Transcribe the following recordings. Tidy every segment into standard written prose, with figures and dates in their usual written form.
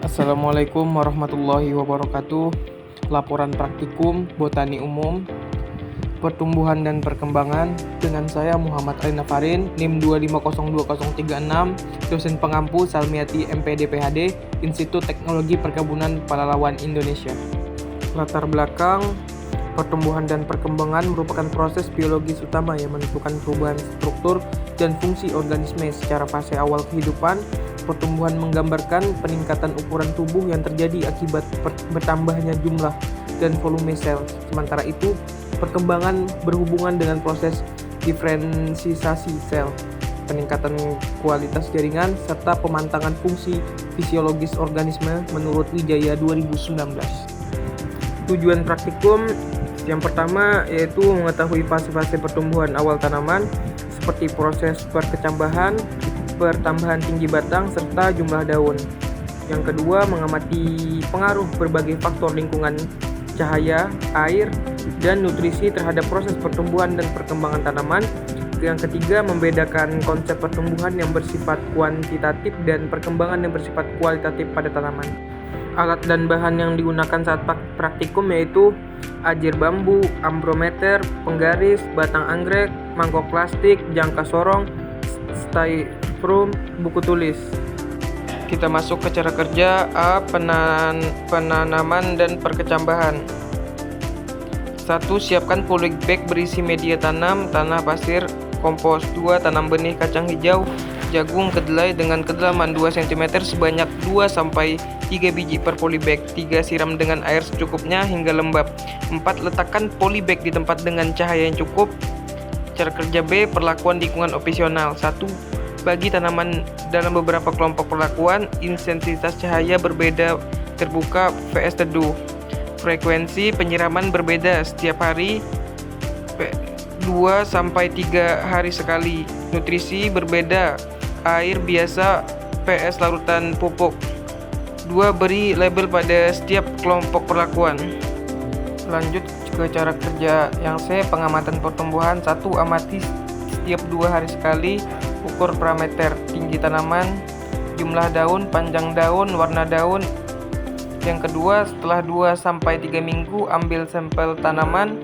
Assalamualaikum warahmatullahi wabarakatuh. Laporan praktikum Botani Umum Pertumbuhan dan Perkembangan dengan saya Muhammad Alina Farin, NIM 2502036, dosen pengampu Salmiati MPD PhD, Institut Teknologi Perkebunan Pahlawan Indonesia. Latar belakang: pertumbuhan dan perkembangan merupakan proses biologis utama yang menentukan perubahan struktur dan fungsi organisme secara fase awal kehidupan. Pertumbuhan menggambarkan peningkatan ukuran tubuh yang terjadi akibat bertambahnya jumlah dan volume sel. Sementara itu, perkembangan berhubungan dengan proses diferensiasi sel, peningkatan kualitas jaringan, serta pemantapan fungsi fisiologis organisme menurut Wijaya 2019. Tujuan praktikum yang pertama yaitu mengetahui fase-fase pertumbuhan awal tanaman seperti proses perkecambahan, pertambahan tinggi batang, serta jumlah daun. Yang kedua, mengamati pengaruh berbagai faktor lingkungan, cahaya, air, dan nutrisi terhadap proses pertumbuhan dan perkembangan tanaman. Yang ketiga, membedakan konsep pertumbuhan yang bersifat kuantitatif dan perkembangan yang bersifat kualitatif pada tanaman. Alat dan bahan yang digunakan saat praktikum yaitu ajir bambu, ambrometer, penggaris, batang anggrek, mangkok plastik, jangka sorong, styrofoam, buku tulis. Kita masuk ke cara kerja. A. Penanaman dan perkecambahan. 1. Siapkan polybag berisi media tanam, tanah pasir, kompos. 2. Tanam benih kacang hijau, jagung, kedelai dengan kedalaman 2 cm sebanyak 2-3 biji per polybag. 3. Siram dengan air secukupnya hingga lembab. 4. Letakkan polybag di tempat dengan cahaya yang cukup. Cara kerja B. Perlakuan lingkungan opsional. 1. Bagi tanaman dalam beberapa kelompok perlakuan. Intensitas cahaya berbeda terbuka vs teduh. Frekuensi penyiraman berbeda setiap hari 2-3 hari sekali. Nutrisi berbeda, air biasa vs larutan pupuk. 2. Beri label pada setiap kelompok perlakuan. Lanjut ke cara kerja yang C. Pengamatan pertumbuhan. 1. Amati setiap 2 hari sekali. Ukur parameter tinggi tanaman, jumlah daun, panjang daun, warna daun. Yang kedua, setelah 2-3 minggu ambil sampel tanaman,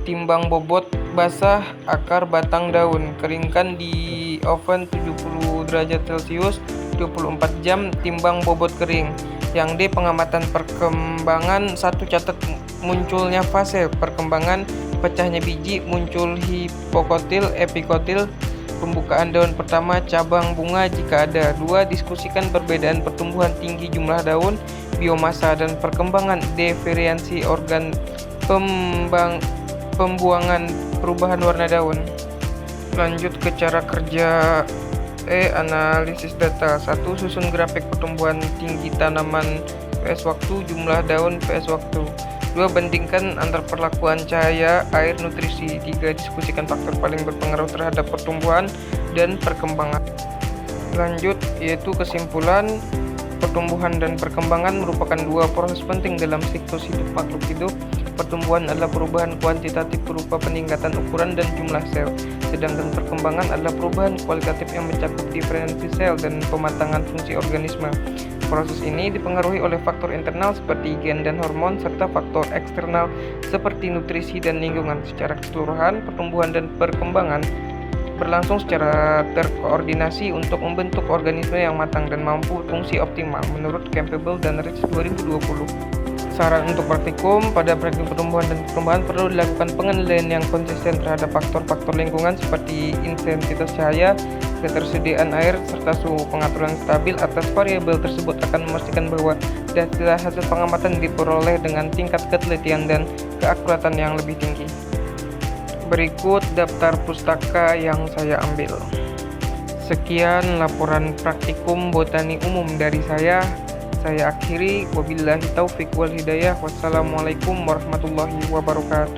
timbang bobot basah, akar, batang, daun. Keringkan di oven 70 derajat Celcius 24 jam, timbang bobot kering. Yang D. Pengamatan perkembangan. 1. Catat munculnya fase perkembangan, pecahnya biji, muncul hipokotil, epikotil, pembukaan daun pertama, cabang bunga jika ada. 2. Diskusikan perbedaan pertumbuhan tinggi jumlah daun, biomasa, dan perkembangan. D. Variasi organ pembuangan, perubahan warna daun. Lanjut ke cara kerja E. Analisis data. 1. Susun grafik pertumbuhan tinggi tanaman vs waktu, jumlah daun vs waktu. 2. Bandingkan antar perlakuan cahaya, air, nutrisi. 3. Diskusikan faktor paling berpengaruh terhadap pertumbuhan dan perkembangan. Lanjut, yaitu kesimpulan. Pertumbuhan dan perkembangan merupakan 2 proses penting dalam siklus hidup makhluk hidup. Pertumbuhan adalah perubahan kuantitatif berupa peningkatan ukuran dan jumlah sel, sedangkan perkembangan adalah perubahan kualitatif yang mencakup diferensi sel dan pematangan fungsi organisme. Proses ini dipengaruhi oleh faktor internal seperti gen dan hormon, serta faktor eksternal seperti nutrisi dan lingkungan. Secara keseluruhan, pertumbuhan dan perkembangan berlangsung secara terkoordinasi untuk membentuk organisme yang matang dan mampu fungsi optimal menurut Campbell dan Rich 2020. Saran untuk praktikum: pada praktikum pertumbuhan dan perkembangan perlu dilakukan pengendalian yang konsisten terhadap faktor-faktor lingkungan seperti intensitas cahaya, ketersediaan air, serta suhu. Pengaturan stabil atas variabel tersebut akan memastikan bahwa hasil pengamatan diperoleh dengan tingkat ketelitian dan keakuratan yang lebih tinggi. Berikut daftar pustaka yang saya ambil. Sekian laporan praktikum Botani Umum dari saya. Saya akhiri, wabillahi taufik wal hidayah. Wassalamualaikum warahmatullahi wabarakatuh.